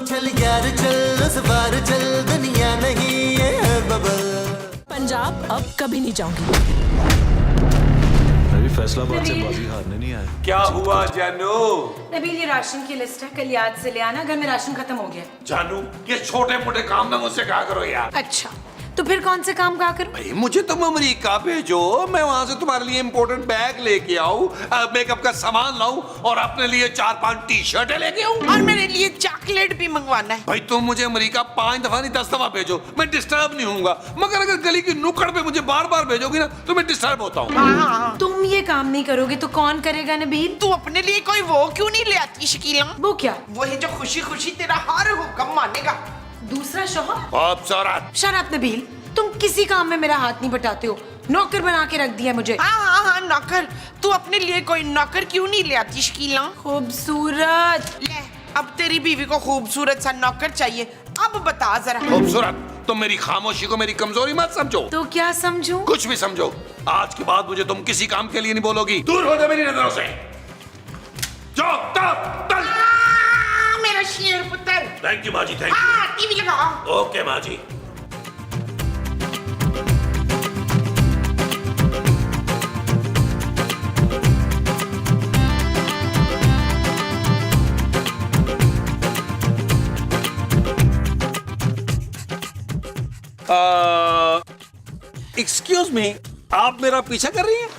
चल यार चल उस बार चल दुनिया नहीं है बबल। पंजाब अब कभी नहीं जाऊंगी। अभी फैसलाबाद से बाजी हारने नहीं आया। क्या हुआ जानू? नबील ये राशन की लिस्ट है, कल याद से ले आना, घर में राशन खत्म हो गया। जानू ये छोटे मोटे काम ना मुझसे कहा करो यार। अच्छा तो फिर कौन से काम कहा करूं? भाई मुझे तुम अमेरिका भेजो, मैं वहाँ से तुम्हारे लिए इम्पोर्टेंट बैग लेके आऊँ, मेकअप का सामान लाऊं और अपने लिए 4-5 टी-शर्टें लेके आऊँ। और मेरे लिए चॉकलेट भी मंगवाना है। भाई तुम मुझे अमेरिका 5 दफा नहीं 10 दफा भेजो, मैं डिस्टर्ब नहीं होऊंगा। मगर अगर गली की नुक्कड़ पे मुझे बार बार भेजोगी ना तो मैं डिस्टर्ब होता हूँ। हाँ, तुम ये काम नहीं करोगे तो कौन करेगा नबील? तू अपने लिए कोई वो क्यों नहीं ले आती शकीला? वो क्या? वही जो खुशी खुशी तेरा हर हुक्म मानेगा। दूसरा शौहर? खूबसूरत। शट अप नबील, तुम किसी काम में मेरा हाथ नहीं बटाते हो, नौकर बना के रख दिया मुझे। हाँ नौकर। तू अपने लिए कोई नौकर क्यों नहीं ले आती शकीला? खूबसूरत। ले अब तेरी बीवी को खूबसूरत सा नौकर चाहिए, अब बता जरा। खूबसूरत, तुम मेरी खामोशी को मेरी कमजोरी मत समझो। तो क्या समझूं? कुछ भी समझो, आज के बाद मुझे तुम किसी काम के लिए नहीं बोलोगी। दूर हो जा मेरी नजरों से। जाओ, चल। मेरा शेर पुत्र। थैंक यू माँ जी, थैंक हाँ टीवी लगा। यू। ओके माँ जी। एक्सक्यूज मी, आप मेरा पीछा कर रही हैं?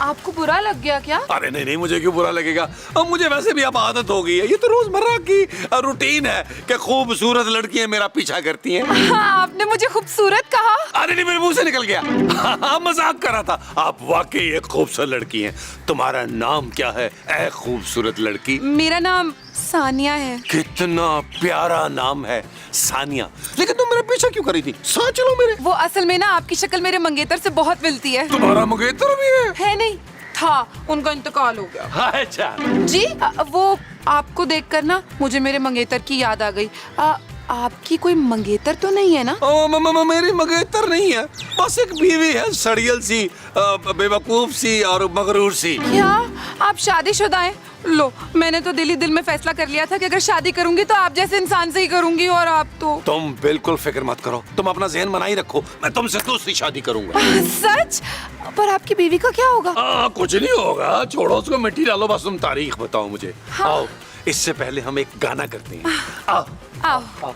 आपको बुरा लग गया क्या? अरे नहीं, मुझे क्यों बुरा लगेगा। अब मुझे वैसे भी अब आदत हो गई है, ये तो रोजमर्रा की रूटीन है कि खूबसूरत लड़कियां मेरा पीछा करती हैं। हाँ, आपने मुझे खूबसूरत कहा। अरे नहीं, मेरे मुंह से निकल गया। हाँ, मजाक कर रहा था। आप वाकई एक खूबसूरत लड़की हैं। तुम्हारा नाम क्या है ऐ खूबसूरत लड़की? मेरा नाम सानिया है। कितना प्यारा नाम है, सानिया। लेकिन तुम मेरा पीछा क्यों करी थी? साथ चलो मेरे। वो असल में ना आपकी शक्ल मेरे मंगेतर से बहुत मिलती है। तुम्हारा मंगेतर भी है नहीं था, उनका इंतकाल हो गया। अच्छा जी वो आपको देखकर ना मुझे मेरे मंगेतर की याद आ गई। आपकी कोई मंगेतर तो नहीं है ना? मेरी मंगेतर नहीं है, बस एक बीवी है, सड़ियल सी, बेवकूफ सी और मगरूर सी। क्या आप शादीशुदा हैं? लो, मैंने तो दिल ही दिल में फैसला कर लिया था कि अगर शादी करूंगी तो आप जैसे इंसान से ही करूंगी, और आप तो। तुम बिल्कुल फिक्र मत करो, तुम अपना जहन बनाई रखो, मैं तुमसे दूसरी शादी करूंगा। सच? पर आपकी बीवी का क्या होगा? कुछ नहीं होगा, छोड़ो उसको, मिट्टी डालो, बस तुम तारीख बताओ मुझे। हाँ। आओ, इससे पहले हम एक गाना करते हैं। आओ आओ।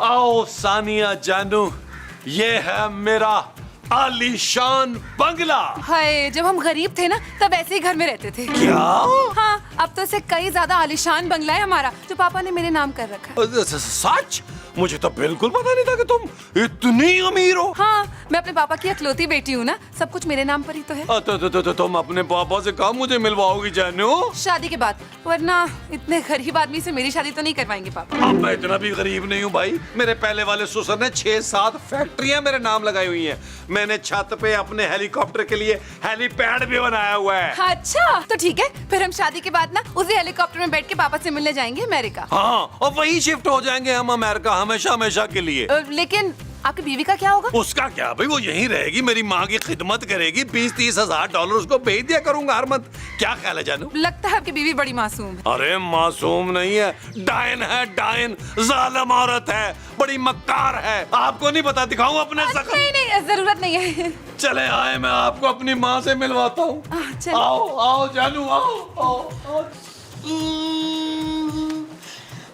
आओ सानिया जानू, ये है मेरा आलीशान बंगला। हाय, जब हम गरीब थे ना तब ऐसे ही घर में रहते थे। क्या? हाँ, अब तो इससे कई ज्यादा आलीशान बंगला है हमारा, जो पापा ने मेरे नाम कर रखा है। सच? मुझे तो बिल्कुल पता नहीं था कि तुम इतनी अमीर हो। हाँ, मैं अपने पापा की इकलौती बेटी हूँ ना, सब कुछ मेरे नाम पर ही तो है। तो तुम अपने पापा से कहा मुझे मिलवाओगी जानू? शादी के बाद, वरना इतने गरीब आदमी से मेरी शादी तो नहीं करवाएंगे पापा। अब मैं इतना भी गरीब नहीं हूँ भाई। मेरे पहले वाले ससुर ने 6-7 फैक्ट्रियां मेरे नाम लगाई हुई हैं। मैंने छत पे अपने हेलीकॉप्टर के लिए हेलीपैड भी बनाया हुआ है। अच्छा, तो ठीक है, फिर हम शादी के बाद ना उसी हेलीकॉप्टर में बैठ के पापा से मिलने जाएंगे अमेरिका। हाँ, और वही शिफ्ट हो जाएंगे हम अमेरिका, हमेशा हमेशा के लिए। लेकिन आपकी बीवी का क्या होगा? उसका क्या भाई, वो यहीं रहेगी, मेरी माँ की खिदमत करेगी, 20-30 हजार डॉलर उसको भेज दिया करूंगा हर मंथ। क्या ख्याल है जानू? लगता है आपकी बीवी बड़ी मासूम है। अरे मासूम नहीं है, डायन है, डायन, जालिम औरत है, बड़ी मक्कार है। आपको नहीं पता? दिखाऊं अपने शकल? नहीं, जरूरत नहीं है। चले आए, मैं आपको अपनी माँ से मिलवाता हूँ। आओ आओ जानू, आओ।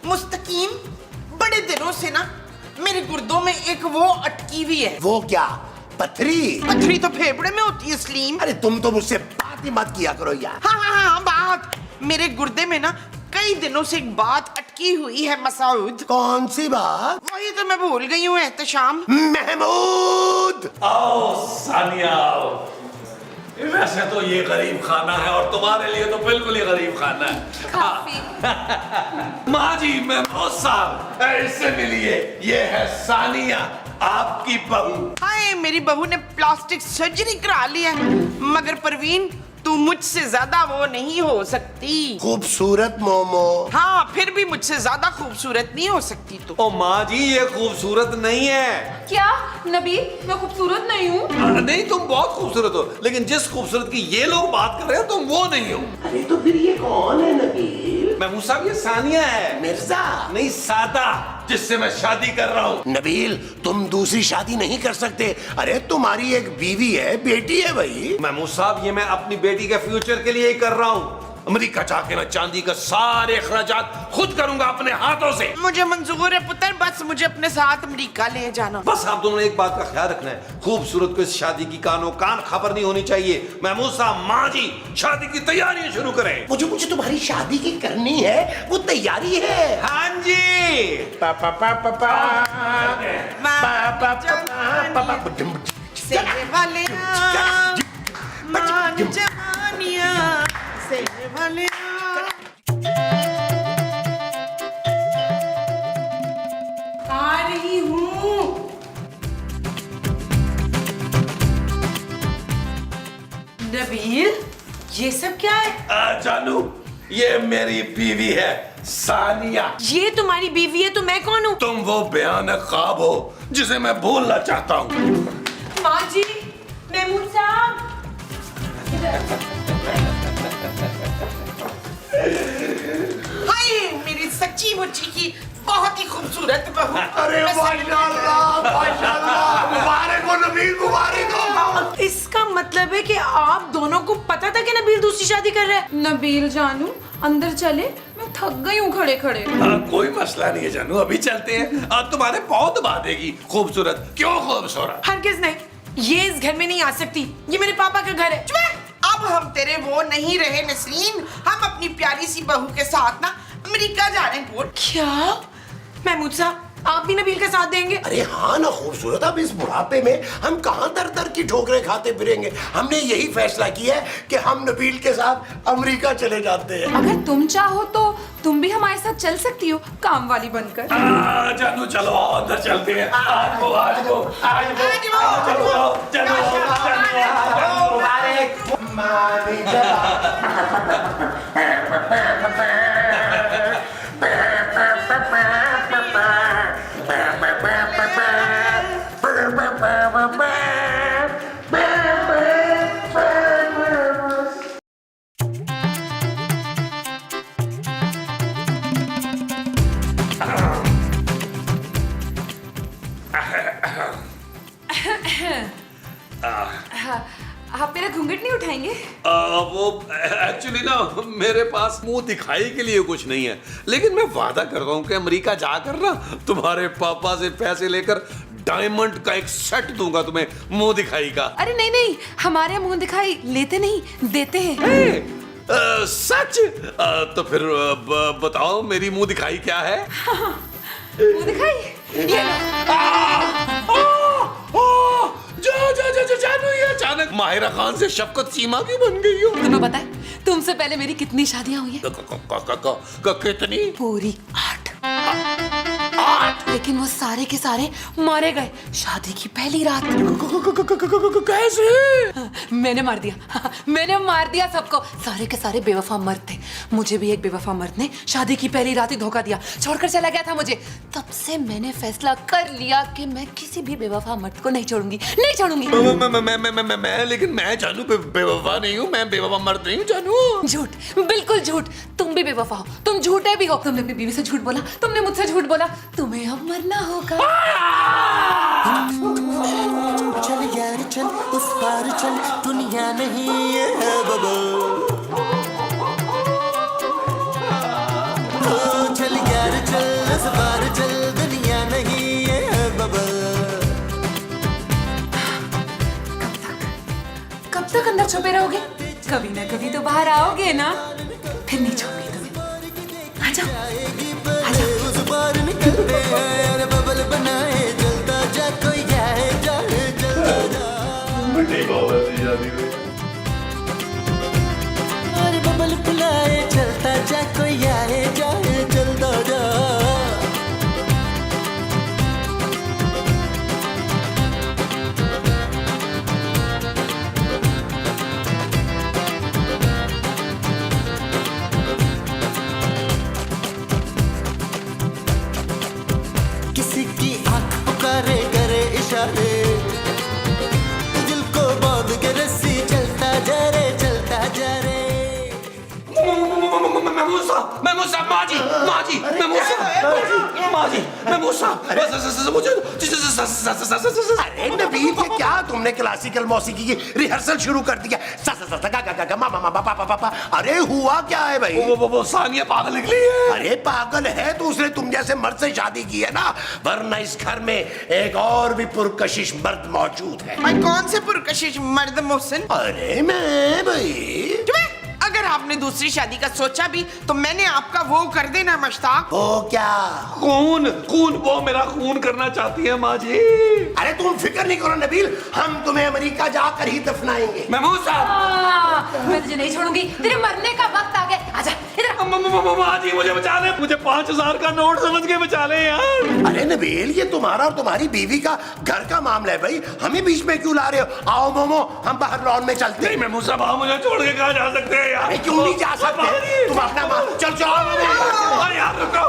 मुस्तकीम, बड़े दिनों से ना मेरे गुर्दों में एक वो अटकी हुई है। वो क्या? पथरी? पथरी तो फेफड़े में होती है सलीम। अरे तुम तो मुझसे बात ही मत किया करो यार। हाँ, बात। मेरे गुर्दे में ना कई दिनों से एक बात अटकी हुई है मसूद। कौन सी बात? वही तो मैं भूल गई हूँ एहतशाम। महमूद, आओ सानिया आओ। वैसे तो ये गरीब खाना है और तुम्हारे लिए तो बिल्कुल ही गरीब खाना है। माँ जी मैं बहुत साल इससे मिलिए, ये है सानिया आपकी बहू। हाय मेरी बहू ने प्लास्टिक सर्जरी करा ली है, मगर परवीन तू मुझसे ज्यादा वो नहीं हो सकती। खूबसूरत मोमो। हाँ फिर भी मुझसे ज्यादा खूबसूरत नहीं हो सकती तू। ओ माँ जी ये खूबसूरत नहीं है। क्या नबील, मैं खूबसूरत नहीं हूँ? नहीं तुम बहुत खूबसूरत हो, लेकिन जिस खूबसूरत की ये लोग बात कर रहे हो तुम वो नहीं हो। अरे तो फिर ये कौन है नबील? महमूद साहब ये सानिया है। मिर्जा। नहीं सादा, जिससे मैं शादी कर रहा हूँ। नबील तुम दूसरी शादी नहीं कर सकते। अरे तुम्हारी एक बीवी है, बेटी है भाई। महमूद साहब ये मैं अपनी बेटी के फ्यूचर के लिए ही कर रहा हूँ। अमेरिका जाके मैं चांदी का सारे अखराजात खुद करूंगा अपने हाथों से। मुझे मंजूर है पुत्र, बस मुझे अपने साथ अमेरिका ले जाना। बस आप दोनों ने एक बात का ख्याल रखना है, खूबसूरत को इस शादी की कानो कान खबर नहीं होनी चाहिए। महमूद साहब माँ जी शादी की तैयारी शुरू करें। मुझे तुम्हारी शादी की करनी है, वो तैयारी है। हाँ जी। पापा पापा पापा सेरे वाले मान जवानिया सेरे वाले। आ रही हूँ। नबील ये सब क्या है? जानू ये मेरी बीवी है सानिया। ये तुम्हारी बीवी है तो मैं कौन हूँ? तुम वो भयानक ख्वाब हो जिसे मैं भूलना चाहता हूँ। माँ जी, महमूद साहब। हाय मेरी सच्ची मुच्ची की बहुत ही खूबसूरत बहू। अरे माशाल्लाह मुबारक हो नबील, मुबारक हो। इसका मतलब है कि आप दोनों को पता था कि नबील दूसरी शादी कर रहा है? नबील जानू अंदर चले, मैं थक गई हूँ खड़े खड़े। कोई मसला नहीं है जानू, अभी चलते हैं। तुम्हारे बहुत बातेगी खूबसूरत। क्यों खूबसूरत? हरगिज़ नहीं, ये इस घर में नहीं आ सकती। ये मेरे पापा का घर है। अब हम तेरे वो नहीं रहे नसरीन, हम अपनी प्यारी सी बहू के साथ ना अमेरिका जा रहे हैं। क्या महमूद साहब, आप भी नबील का साथ देंगे? अरे हाँ ना खूबसूरत, अब इस बुढ़ापे में हम कहाँ दर दर की ठोकरें खाते फिरेंगे। हमने यही फैसला किया है कि हम नबील के साथ अमेरिका चले जाते हैं। अगर तुम चाहो तो तुम भी हमारे साथ चल सकती हो, काम वाली बनकर। जानू चलो अंदर चलते हैं। आज वो चलो आप मेरा घूंघट नहीं उठाएंगे? वो एक्चुअली ना मेरे पास मुंह दिखाई के लिए कुछ नहीं है, लेकिन मैं वादा कर रहा हूँ कि अमेरिका जाकर ना तुम्हारे पापा से पैसे लेकर डायमंड का एक सेट दूंगा तुम्हें मुंह दिखाई का। अरे नहीं नहीं, हमारे मुंह दिखाई लेते नहीं, देते हैं। सच? तो फिर बताओ मेरी मुंह दिखाई क्या है? मुंह दिखाई ये जानू ये अचानक माहिरा खान से शफकत सीमा की बन गई हो। तुम्हें पता है तुमसे पहले मेरी कितनी शादियां हुई हैं? कितनी? पूरी 8। लेकिन वो सारे के सारे मारे गए शादी की पहली रात। कैसे? मैंने मार दिया, मैंने मार दिया सबको। सारे के सारे बेवफा मर्द थे। मुझे भी एक बेवफा मर्द ने शादी की पहली रात ही धोखा दिया, छोड़कर चला गया था मुझे। तब से मैंने फैसला कर लिया कि मैं किसी भी बेवफा मर्द को नहीं छोड़ूंगी, नहीं छोड़ूंगी। लेकिन मैं जानू बेवफा नहीं हूँ, मैं बेवफा मर्द नहीं हूँ जानू। झूठ, बिल्कुल झूठ। तुम भी बेवफा हो, तुम झूठे भी हो। तुमने अपनी बीवी से झूठ बोला, तुमने मुझसे झूठ बोला। तुम्हें अब मरना होगा। चल यार चल उस पार चल, दुनिया नहीं है बबल। चल यार चल उस पार चल, दुनिया नहीं है बबल। कब तक अंदर छुपे रहोगे? कभी ना कभी तो बाहर आओगे ना, फिर नहीं छोड़ूंगी तुम्हें। आ जाओ, आ जाओ। उस पार निकलते हैं बबल बनाए, जलता जा कोई जाए जाए जलता जा। शादी में। और बबल बुलाए चलता जा, कोई आए जाए चलता जा। किसी की आंख पुकारे करे इशारे, दिल को बांध के रस्सी चलता जा रे, चलता जा रे। महमूद साहब, माँ जी, मुझे अरे नबील, ये क्या तुमने क्लासिकल मौसीकी की रिहर्सल शुरू कर दिया? सा सा सा गा गा गा गा मा मा मा पा पा पा पा। अरे हुआ क्या है भाई? वो सानिया पागल निकली है। अरे पागल है तो उसने तुम जैसे मर्द से शादी की है ना, वरना इस घर में एक और भी पुरकशिश मर्द मौजूद है। भाई कौन से पुरकशिश मर्द मोहसिन? अरे मैं भाई, अगर आपने दूसरी शादी का सोचा भी तो मैंने आपका वो कर देना मुश्ताक। वो क्या? खून वो मेरा खून करना चाहती है माँ जी। अरे तुम फिक्र नहीं करो नबील, हम तुम्हें अमेरिका जाकर ही दफनाएंगे। महमूद साहब, मैं तुझे नहीं छोड़ूंगी, तेरे मरने का वक्त आ गया। आजा इधर। माँ जी मुझे बचा ले, मुझे 5000 का नोट समझ के बचा ले यार। अरे नबील, ये तुम्हारा और तुम्हारी बीवी का घर का मामला है भाई, हमें बीच में क्यों ला रहे हो? आओ मोमो, हम बाहर लॉन में चलते हैं। महमूद साहब, आप मुझे छोड़ के कहाँ जा सकते हैं यार? अरे क्यों नहीं जा सकते? तुम अपना चल चलो यार रुको।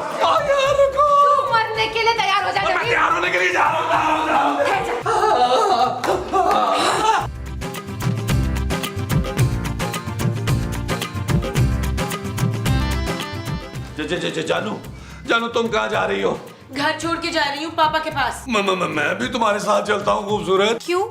तू मरने के लिए तैयार हो जा मैं जल्दी। तैयार होने के लिए जा रहा हूँ। जानू तुम कहाँ जा रही हो? घर छोड़ के जा रही हूँ पापा के पास। मैं भी तुम्हारे साथ चलता हूँ खूबसूरत। क्यों?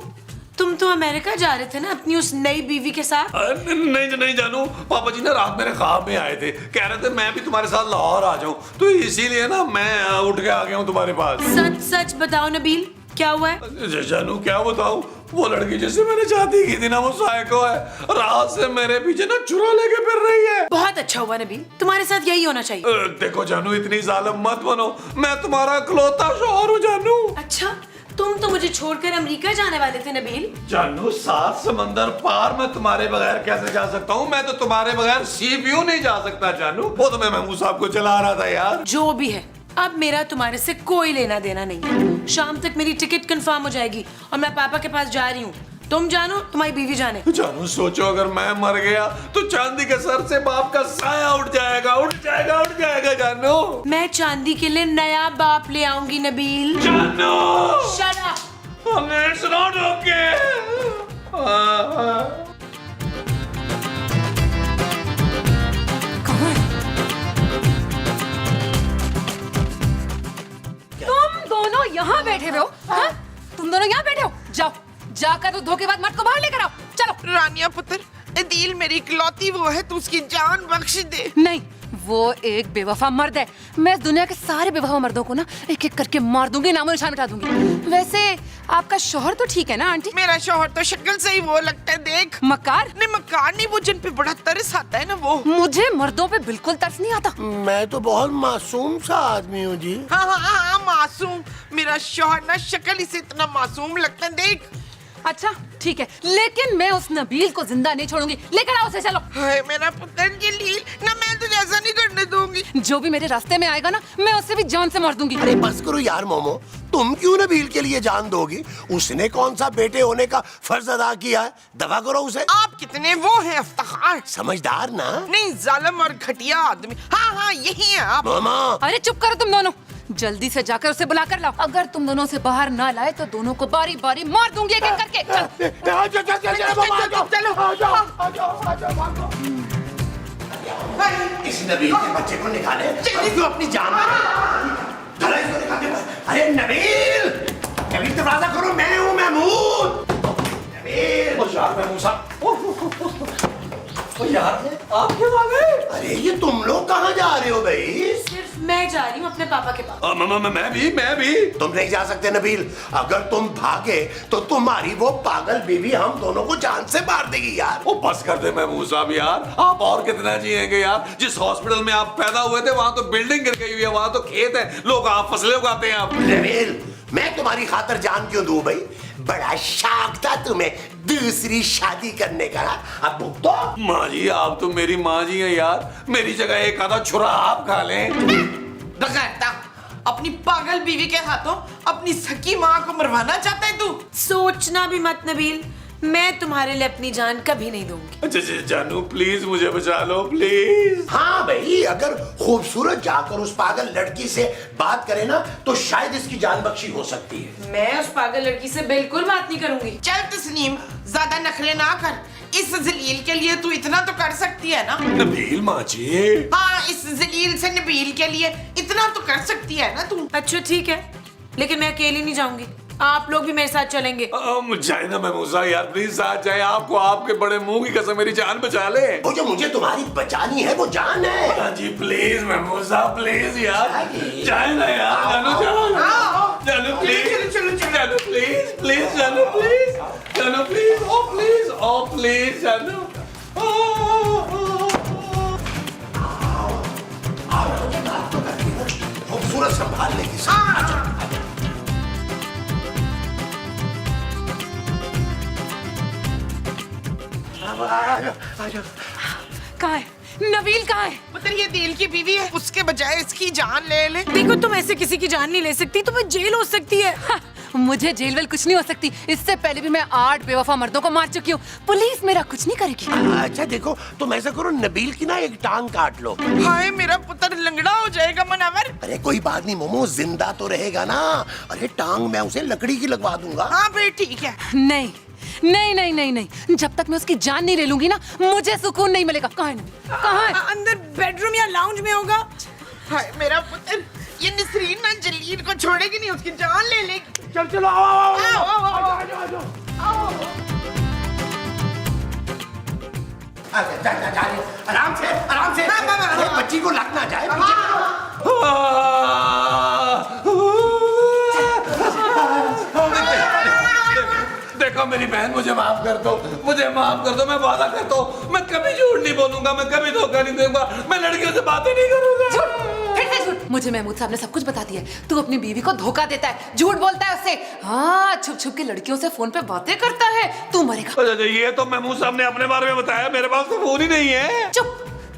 तुम तो अमेरिका जा रहे थे ना अपनी उस नई बीवी के साथ। नहीं जानू, पापा जी ना रात मेरे ख्वाब में आए थे, कह रहे थे मैं भी तुम्हारे साथ लाहौर आ जाऊं, तो इसीलिए ना मैं उठ के आ गया हूँ तुम्हारे पास। सच सच बताओ नबील, क्या हुआ है? जानू क्या बताऊं, वो लड़की जिससे मैंने शादी की थी ना, वो साइको है, रात से मेरे पीछे ना चुरा लेके फिर रही है। बहुत अच्छा हुआ नबील, तुम्हारे साथ यही होना चाहिए। देखो जानू, इतनी जालिम मत बनो, मैं तुम्हारा इकलौता शौहर हूँ जानू। अच्छा, तुम तो मुझे छोड़कर अमेरिका जाने वाले थे नबील। जानू, 7 समंदर पार मैं तुम्हारे बगैर कैसे जा सकता हूँ? मैं तो तुम्हारे बगैर सीपीयू नहीं जा सकता जानू। वो तो मैं महमूद साहब को चला रहा था यार। जो भी है, अब मेरा तुम्हारे से कोई लेना देना नहीं है। शाम तक मेरी टिकट कंफर्म हो जाएगी और मैं पापा के पास जा रही हूँ। तुम जानो, तुम्हारी बीवी जाने। जानू सोचो, अगर मैं मर गया तो चांदी के सर से बाप का साया उठ जाएगा जानू। मैं चांदी के लिए नया बाप ले आऊंगी नबील। जानू, Shut up! It's not okay. तुम दोनों यहाँ बैठे हुए हो? हाँ? तुम दोनों यहाँ बैठे हो? जाओ, जाकर उस धोखेबाज मर्द को बाहर लेकर आओ। चलो। रानिया पुत्र, अदील मेरी इकलौती वो है, तू उसकी जान बख्श दे। नहीं, वो एक बेवफा मर्द है। मैं इस दुनिया के सारे बेवफा मर्दों को ना एक एक करके मार दूंगी, नामो निशान मिटा दूंगी। वैसे आपका शौहर तो ठीक है ना आंटी? मेरा शौहर तो शक्ल से ही वो लगता है, देख। मक्कार? नहीं मक्कार नहीं, वो जिन पे बड़ा तरस आता है ना वो। मुझे मर्दों पे बिल्कुल तरस नहीं आता। मैं तो बहुत मासूम सा आदमी हूँ जी। हाँ, मासूम। मेरा शौहर ना शक्ल ही से इतना मासूम लगता है, देख। अच्छा ठीक है, लेकिन मैं उस नबील को जिंदा नहीं छोड़ूंगी। लेकर आओ उसे, चलो। हाय मेरा पुत्र जलील, ना मैं तुझे ऐसा नहीं करने दूंगी। जो भी मेरे रास्ते में आएगा ना, मैं उससे भी जान से मार दूंगी। अरे बस करो यार मोमो, तुम क्यों नबील के लिए जान दोगी? उसने कौन सा बेटे होने का फर्ज अदा किया है? दफा करो उसे। आप कितने वो हैं अफ्तार, समझदार ना? नहीं जालिम और घटिया आदमी। हाँ यही है आप। मामा, अरे चुप करो तुम दोनों, जल्दी से जाकर उसे बुला कर लाओ। अगर तुम दोनों से बाहर ना लाए तो दोनों को बारी बारी मार दूंगी एक एक करके। इस नबील के बच्चे को निकाले, तू अपनी जान अरे नबील, नबील दरवाजा करो, मैं हूँ महमूद। यार आप क्यों आ गए? अरे ये तुम लोग कहाँ जा रहे हो भाई? सिर्फ मैं जा रही हूँ अपने पापा के पास। मैं भी। तुम नहीं जा सकते नबील, अगर तुम भागे तो तुम्हारी वो पागल बीवी हम दोनों को जान से मार देगी यार। वो बस कर दे महमूद साहब यार, आप और कितना जिएंगे यार? जिस हॉस्पिटल में आप पैदा हुए थे वहाँ तो बिल्डिंग गिर गई हुई है, वहाँ तो खेत है, लोग आप फसलें उगाते हैं। आप नबील, मैं तुम्हारी खातर जान क्यों दूं भाई? बड़ा शौक था तुम्हें दूसरी शादी करने का। अब भुगतो। माँ जी आप तो मेरी माँ जी हैं यार, मेरी जगह एक आधा छुरा आप खा लें। बगैरता, अपनी पागल बीवी के हाथों अपनी सकी माँ को मरवाना चाहता है तू? सोचना भी मत नबील, मैं तुम्हारे लिए अपनी जान कभी नहीं दूंगी। अच्छा जानू प्लीज मुझे बचा लो प्लीज। हाँ भाई, अगर खूबसूरत जाकर उस पागल लड़की से बात करे ना तो शायद इसकी जान बख्शी हो सकती है। मैं उस पागल लड़की से बिल्कुल बात नहीं करूंगी। चल तस्नीम, ज्यादा नखरे ना कर। इस जलील के लिए तू इतना तो कर सकती है ना? नबील माँ जी। हाँ, इस जलील से नबील के लिए इतना तो कर सकती है ना तू? अच्छा ठीक है, लेकिन मैं अकेली नहीं जाऊंगी, आप लोग भी मेरे साथ चलेंगे। जाए ना महमूजा यार, प्लीज साथ जाए। आपको आपके बड़े मुंह की कसम मेरी जान बचा ले। वो जो मुझे तुम्हारी बचानी है वो जान है। हाँ जी प्लीज महमूजा प्लीज यार, जाए ना यार। जानू जाओ जानू प्लीज, जानू प्लीज प्लीज, जानू प्लीज, जानू प्लीज, ओ प्लीज, ओ प्लीज जानू। खूबसूरत संभाल लेगी। कहाँ है नबील? कहाँ है? पुत्र ये दिल की बीवी है, उसके बजाय इसकी जान ले ले। देखो तुम ऐसे किसी की जान नहीं ले सकती, तुम्हें जेल हो सकती है। हाँ, मुझे जेल वेल कुछ नहीं हो सकती। इससे पहले भी मैं 8 बेवफा मर्दों को मार चुकी हूँ। पुलिस मेरा कुछ नहीं करेगी। अच्छा देखो, तुम ऐसा करो, नबील की ना एक टांग काट लो। हाय मेरा पुत्र लंगड़ा हो जाएगा मुनव्वर। अरे कोई बात नहीं मोमो, जिंदा तो रहेगा ना। अरे टांग मैं उसे लकड़ी की लगवा दूंगा। हाँ भाई ठीक है। नहीं नहीं नहीं नहीं नहीं, जब तक मैं उसकी जान नहीं ले लूंगी ना मुझे सुकून नहीं मिलेगा। कहाँ है नबील? कहाँ है? अंदर बेडरूम या लाउंज में होगा। हाय मेरा पुत्र, ये नसरीन ना जलील को छोड़ेगी नहीं, उसकी जान ले लेगी। चल चलो, आओ आओ आराम से आराम से। अरे बच्ची को लग ना जाए। देखो मेरी बहन, मुझे माफ कर दो, मुझे माफ कर दो। मैं वादा करता हूँ मैं कभी झूठ नहीं बोलूंगा, मैं कभी धोखा नहीं दूंगा, मैं लड़कियों से बातें नहीं करूंगा। फिर से झूठ? मुझे महमूद साहब ने सब कुछ बता दिया है। तू अपनी बीवी को धोखा देता है, झूठ बोलता है उससे। हाँ, छुप छुप के लड़कियों से फोन पे बातें करता है। तू मरेगा। अच्छा ये तो महमूद साहब ने अपने बारे में बताया, मेरे पास तो फोन ही नहीं है। चुप,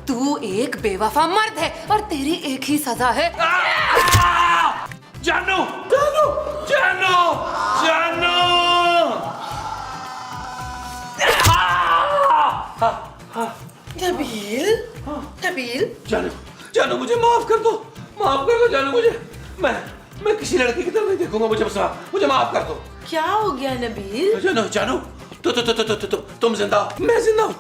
तू एक बेवफा मर्द है और तेरी एक ही सजा है। जानू जानू जानू जानू। नबील, नबील, जानू जानू मुझे माफ कर दो, माफ कर दो जानू मुझे। मैं किसी लड़की की तरफ नहीं देखूंगा, मुझे माफ कर दो। क्या हो गया नबील? जानू जानू तुम जिंदा हो, मैं जिंदा हूँ,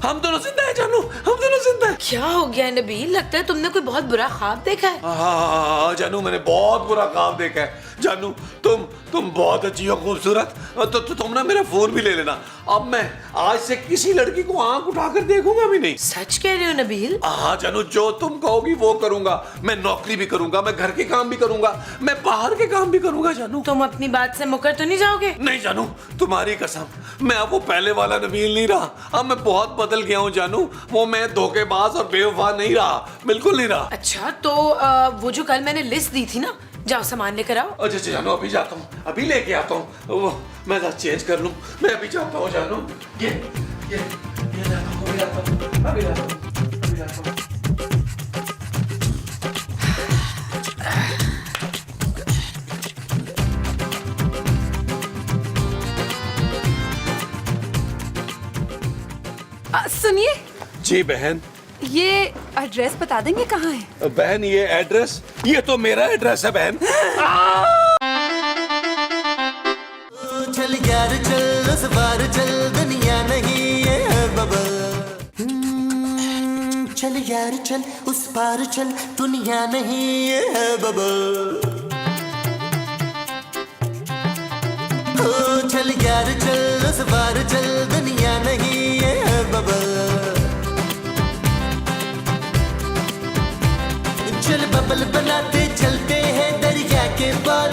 हम दोनों जिंदा है जानू, हम दोनों जिंदा है। क्या हो गया नबील? लगता है तुमने कोई बहुत बुरा ख्वाब देखा है। हाँ जानू, मैंने बहुत बुरा ख्वाब देखा है। जानू तुम बहुत अच्छी हो, खूबसूरत। तो तुम ना मेरा फोन भी ले लेना। अब मैं आज से किसी लड़की को आंख उठाकर देखूंगा भी नहीं। सच कह रहे हो नबील? हाँ जानू, जो तुम कहोगी वो करूंगा। मैं नौकरी भी करूंगा, मैं घर के काम भी करूंगा, मैं बाहर के काम भी करूंगा जानू। तुम अपनी बात से मुकर तो नहीं जाओगे? नहीं जानू, तुम्हारी कसम, मैं अब वो पहले वाला नबील नहीं रहा। अब मैं बहुत बदल गया हूँ जानू। वो मैं धोखेबाज और बेवफा नहीं रहा, बिल्कुल नहीं रहा। अच्छा तो वो जो कल मैंने लिस्ट दी थी ना, जाओ सामान लेकर आओ। अच्छा जानू, अभी जाता हूँ, अभी लेके आता हूँ। वो मैं ड्रेस चेंज कर लूँ, मैं अभी जाता हूँ जानू। ये जाता हूँ, अभी जाता हूँ, अभी जाता हूँ, अभी जाता हूँ। सुनिए जी बहन। ये एड्रेस बता देंगे कहाँ है? बहन ये एड्रेस, ये तो मेरा एड्रेस है बहन। चल यार चल, उस बार चल, दुनिया नहीं है बबल। चल यार चल, उस पार चल, दुनिया नहीं है बबल। ओ चल यार चल, उस पार चल, दुनिया नहीं है बबल। चल बबल बनाते चलते हैं दरिया के पार।